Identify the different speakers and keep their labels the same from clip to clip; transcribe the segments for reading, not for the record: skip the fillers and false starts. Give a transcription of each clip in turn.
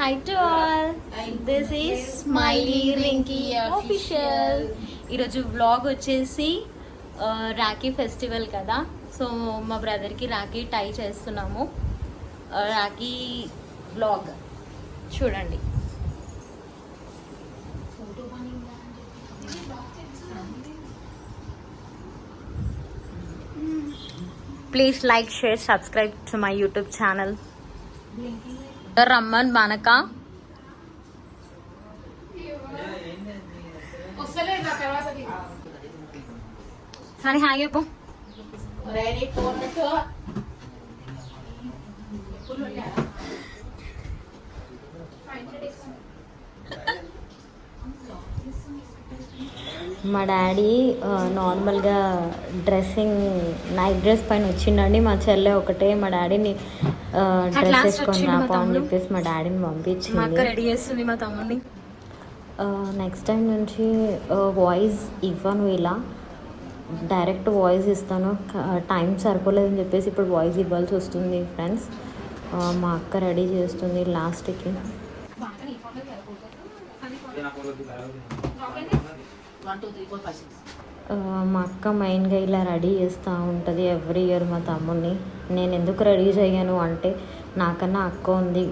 Speaker 1: Hi to all. This is Smiley Rinky official. ఈరోజు vlog వచ్చేసి Rakhi festival కదా, so మా బ్రదర్కి రాఖీ టై చేస్తున్నాము. రాఖీ వ్లాగ్ చూడండి. Please like, share, subscribe to my YouTube channel. రమ్మన్ బానక సరే హాయ్ చెప్పు. మా డాడీ నార్మల్గా డ్రెస్సింగ్ నైట్ డ్రెస్ పైన వచ్చిండండి. మా చెల్లె ఒకటే మా డాడీని డ్రెస్ వేసుకొని రాపా అని చెప్పేసి మా డాడీని పంపించింది. రెడీ చేస్తుంది మా తమ్ముడిని. నెక్స్ట్ టైం నుంచి వాయిస్ ఇవ్వను, ఇలా డైరెక్ట్ వాయిస్ ఇస్తాను. టైం సరిపోలేదని చెప్పేసి ఇప్పుడు వాయిస్ ఇవ్వాల్సి వస్తుంది ఫ్రెండ్స్. మా అక్క రెడీ చేస్తుంది లాస్ట్కి. మా అక్క మెయిన్గా ఇలా రెడీ చేస్తూ ఉంటుంది ఎవ్రీ ఇయర్ మా తమ్ముడిని. నేను ఎందుకు రెడీ చేయను అంటే, నాకన్నా అక్క ఉంది,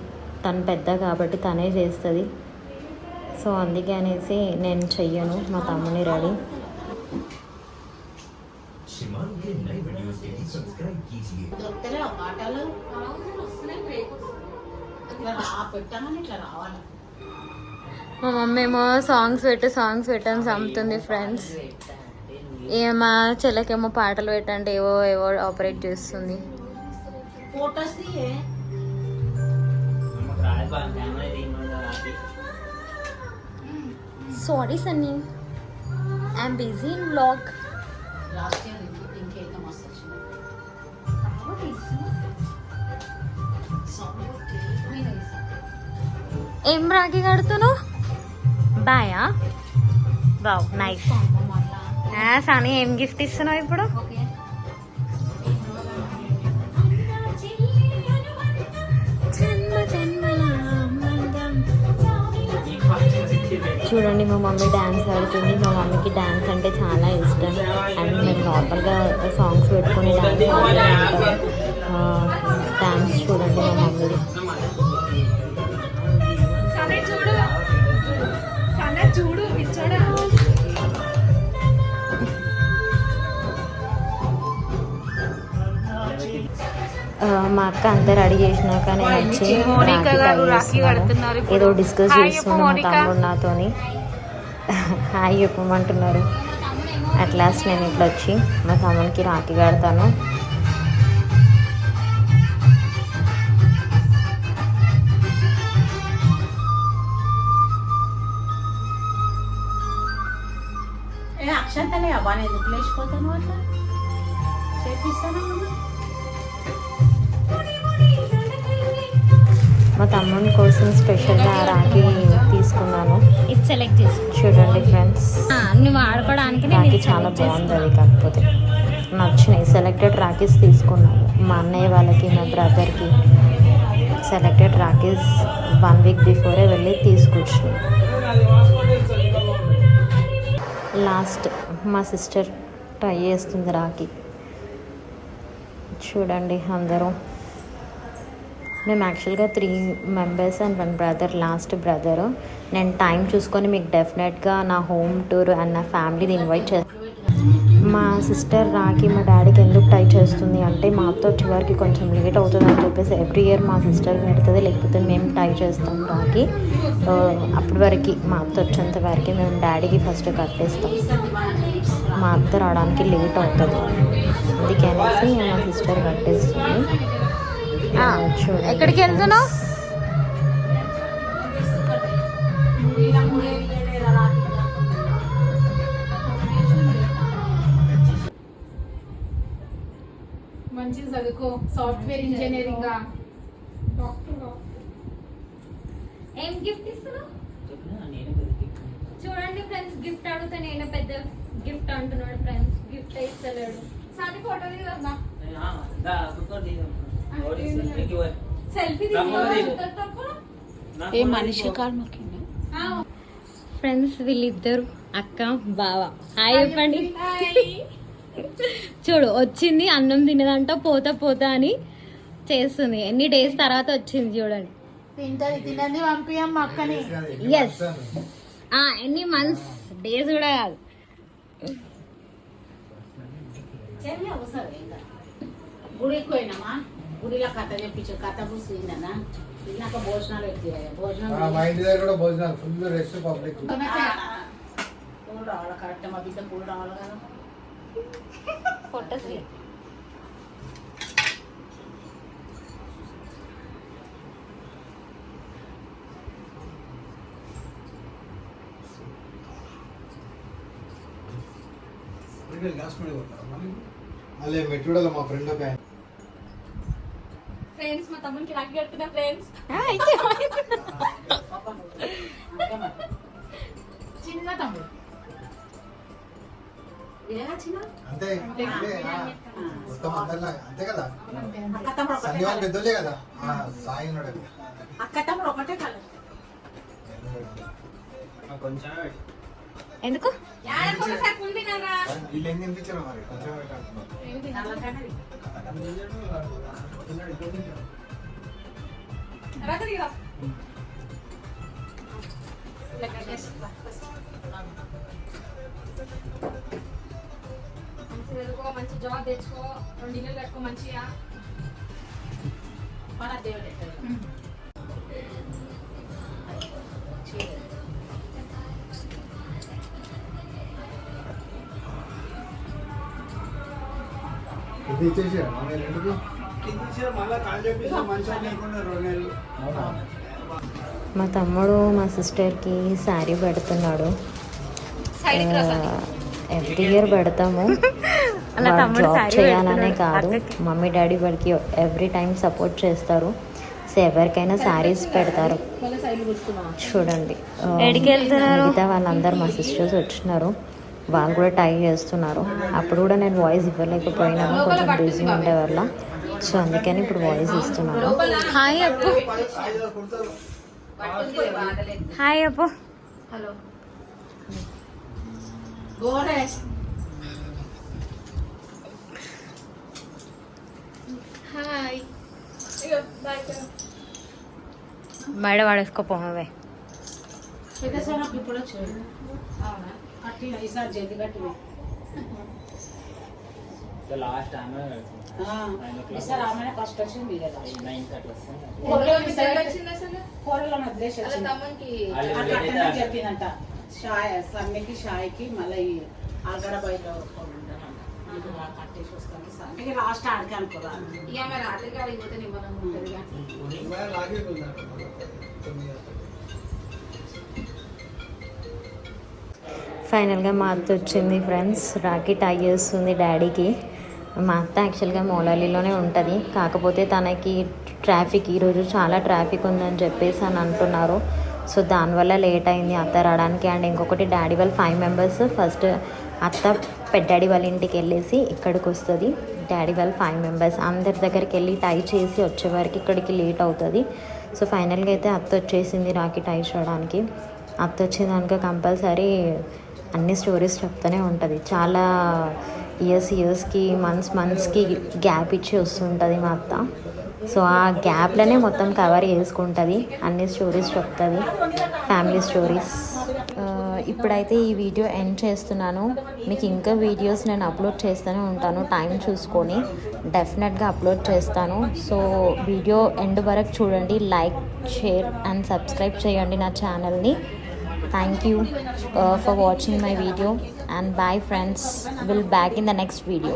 Speaker 1: తను పెద్ద కాబట్టి తనే చేస్తుంది. సో అందుకే అనేసి నేను చెయ్యను మా తమ్ముని రెడీ. మా మమ్మీ ఏమో సాంగ్స్ పెట్టని చంపుతుంది ఫ్రెండ్స్. ఏమో చెల్లకేమో పాటలు పెట్టంటే ఏవో ఆపరేట్ చేస్తుంది. Sorry Sunny, I'm busy in vlog. ఏం రాఖీ కడుతున్నావు? బాయా? Wow nice. సానీ ఏం గిఫ్ట్ ఇస్తున్నావు ఇప్పుడు? చూడండి మా మమ్మీ డ్యాన్స్ ఆడుతుంది. మా మమ్మీకి డ్యాన్స్ అంటే చాలా ఇష్టం. అండ్ మేము నార్మల్గా సాంగ్స్ పెట్టుకొని డ్యాన్స్ చూడండి మా మమ్మీది. మా అక్క అంతా రెడీ చేసినాక నేను వచ్చి ఏదో డిస్కస్ చేస్తున్నాను మా తమ్ముడు నాతోని. హాయ్ చెప్పమంటున్నారు. అట్ లాస్ట్ నేను ఇట్లా వచ్చి మా తమ్మునికి రాఖీ కడతాను.
Speaker 2: అక్షంతలే అవ్వ, ఎందుకు లేచిపోతాను అట్లా చేపిస్తాను.
Speaker 1: మా తమ్ముని కోసం స్పెషల్గా రాఖీ తీసుకున్నాను. ఇది సెలెక్ట్ చేసి చూడండి ఫ్రెండ్స్. నువ్వు ఆడుకోవడానికి రాఖీ చాలా బాగుంది. అది కాకపోతే నచ్చినాయి. సెలెక్టెడ్ రాఖీస్ తీసుకున్నాను. మా అన్నయ్య వాళ్ళకి, మా బ్రదర్కి సెలెక్టెడ్ రాఖీస్ 1 వీక్ బిఫోరే వెళ్ళి తీసుకొచ్చాను. లాస్ట్ మా సిస్టర్ ట్రై చేస్తుంది రాఖీ. చూడండి అందరూ. మేము యాక్చువల్గా 3 members and 1 brother, last brother. నేను టైం చూసుకొని మీకు డెఫినెట్గా నా హోమ్ టూర్ అండ్ నా ఫ్యామిలీని ఇన్వైట్ చేస్తాను. మా సిస్టర్ రాఖీ మా డాడీకి ఎందుకు టై చేస్తుంది అంటే, మా అత్త వచ్చేవారికి కొంచెం లేట్ అవుతుంది అని చెప్పేసి ఎవ్రీ ఇయర్ మా సిస్టర్ పెడుతుంది, లేకపోతే మేము టై చేస్తాం రాఖీ. అప్పటి వరకు మా అత్త వచ్చేంత వరకు మేము డాడీకి ఫస్ట్ కట్టేస్తాం. మా అత్త రావడానికి లేట్ అవుతుంది, అందుకనేసి మా సిస్టర్ కట్టేస్తుంది. ఎక్కడికి వెళ్తున్నావు?
Speaker 3: మంచిగా చదువుకో, సాఫ్ట్వేర్ ఇంజనీరింగ్.
Speaker 1: ఏం గిఫ్ట్ ఇస్తున్నావు? చూడండి ఫ్రెండ్స్, గిఫ్ట్ అడిగితే నేను పెద్ద గిఫ్ట్ అంటున్నాడు ఫ్రెండ్స్. గిఫ్ట్ ఇస్తలేడు.
Speaker 3: సాని ఫోటో దిగమ్మా.
Speaker 2: సెల్ఫీ ఏ మనిషి కాలు మొక్కిందా?
Speaker 1: ఫ్రెండ్స్ వీళ్ళిద్దరు అక్క బావ హాయ్ చెప్పండి. చూడు వచ్చింది అన్నం తినదంట పోతా అని చేస్తుంది. ఎన్ని డేస్ తర్వాత వచ్చింది చూడండి.
Speaker 2: తినని పంపియమ్మ అక్కని.
Speaker 1: ఎస్ ఎన్ని మంత్స్ డేస్ కూడా కాదు.
Speaker 2: గుడికి పోయినామా, గుడిలో కథ చెప్పించు, కథ పూసిందన్నా తిన్నాక భోజనాలు ఎత్తాయి.
Speaker 4: మా ఇంటి దగ్గర కూడా భోజనాలు ఫుల్ రెస్ట్ పబ్లిక్.
Speaker 2: పూలు రావాలి కరెక్ట్, మా బిడ్డ పూలు రావాలి కదా.
Speaker 1: ఫోటోస్
Speaker 4: అల్లే మెట్టుడలో మా ఫ్రెండ్ ఒక ఆయన.
Speaker 3: ఫ్రెండ్స్ మా తమ్మునికి రాఖీ కడుతున్నా ఫ్రెండ్స్.
Speaker 2: చిన్న తమ్ముడు ఇదేనా చిన్న
Speaker 4: అంతే మొత్తం అందరిలా అంతే కదా.
Speaker 2: అక్క తమ్ముడు ఒకటే
Speaker 4: సన్నివాళ్ళు
Speaker 2: కలర్.
Speaker 4: పెద్దోళ్ళే కదా. సాయి ఉన్నాడు.
Speaker 2: అక్క తమ్ముడు ఒకటే కలర్.
Speaker 1: ఎందుకు
Speaker 4: వీళ్ళు ఏం తినిపించారు మరి కొంచెం పెట్టాలి.
Speaker 2: నల్లగానే
Speaker 3: మంచి జాబ్ తెచ్చుకో, 2 ఇల్లు కట్టుకో మంచిగా.
Speaker 2: మన దేవుడు ఎక్కడ
Speaker 4: ఇది ఇచ్చేసారు మన రెండుకి. అవునా?
Speaker 1: మా తమ్ముడు మా సిస్టర్కి శారీ పెడుతున్నాడు. ఎవ్రీ ఇయర్ పెడతాము. జాబ్ చేయాలనే కాదు, మమ్మీ డాడీ వాడికి ఎవ్రీ టైం సపోర్ట్ చేస్తారు. సో ఎవరికైనా శారీస్ పెడతారు. చూడండి మిగతా వాళ్ళందరూ మా సిస్టర్స్ వచ్చినారు, వాళ్ళు కూడా టై చేస్తున్నారు. అప్పుడు కూడా నేను వాయిస్ ఇవ్వలేకపోయినాను, కొంచెం బిజీ ఉండే వల్ల. సో అందుకని ఇప్పుడు వాయిస్ ఇస్తున్నాను. Hi Appu, hi Appu.
Speaker 2: Hello గోరే
Speaker 3: హాయ్.
Speaker 1: బయట పడేసుకోపోవే.
Speaker 2: పెద్ద సోనకు ఇప్పుడు వచ్చాడు. అవునా కట్టిన ఈసారి జల్ది కట్టిన. ఈసారి ఆమెనే ఫస్ట్ వచ్చింది కదా. కూరలో వదిలేసి
Speaker 3: అలా
Speaker 2: వచ్చింది.
Speaker 3: తమ్మునికి
Speaker 2: కట్టమని చెప్పిందంట. సమ్మెకి షాయికి మళ్ళీ ఆగడ బయట కట్టేసి వస్తాను. సమ్మెకి లాస్ట్ ఆడికి అనుకోరా.
Speaker 3: ఇక మరి రాత్రికి ఆడికి పోతే నిమ్మలంగా ఉంటుంది.
Speaker 1: ఫైనల్గా మా అత్త వచ్చింది ఫ్రెండ్స్, రాఖీ టై చేస్తుంది డాడీకి. మా అత్త యాక్చువల్గా మౌలాలీలోనే ఉంటుంది, కాకపోతే తనకి ట్రాఫిక్ ఈరోజు చాలా ట్రాఫిక్ ఉందని చెప్పేసి అని అంటున్నారు. సో దానివల్ల లేట్ అయింది అత్త రావడానికి. అండ్ ఇంకొకటి డాడీ వాళ్ళు 5 మెంబర్స్. ఫస్ట్ అత్త పెద్దాడి వాళ్ళ ఇంటికి వెళ్ళేసి ఇక్కడికి వస్తుంది. డాడీ వాళ్ళు 5 మెంబర్స్ అందరి దగ్గరికి వెళ్ళి టై చేసి వచ్చేవరకు ఇక్కడికి లేట్ అవుతుంది. సో ఫైనల్గా అయితే అత్త వచ్చేసింది రాఖీ టై చేయడానికి. అత్త వచ్చేదానికి కంపల్సరీ అన్ని స్టోరీస్ చెప్తూనే ఉంటుంది. చాలా ఇయర్స్కి మంత్స్కి గ్యాప్ ఇచ్చి వస్తుంటుంది మా అత్త. సో ఆ గ్యాప్లోనే మొత్తం కవర్ చేసుకుంటుంది, అన్ని స్టోరీస్ చెప్తుంది, ఫ్యామిలీ స్టోరీస్. ఇప్పుడైతే ఈ వీడియో ఎండ్ చేస్తున్నాను. మీకు ఇంకా వీడియోస్ నేను అప్లోడ్ చేస్తూనే ఉంటాను, టైం చూసుకొని డెఫినెట్గా అప్లోడ్ చేస్తాను. సో వీడియో ఎండ్ వరకు చూడండి, లైక్, షేర్ అండ్ సబ్స్క్రైబ్ చేయండి నా ఛానల్ని. Thank you for watching my video and bye friends. We'll back in the next video.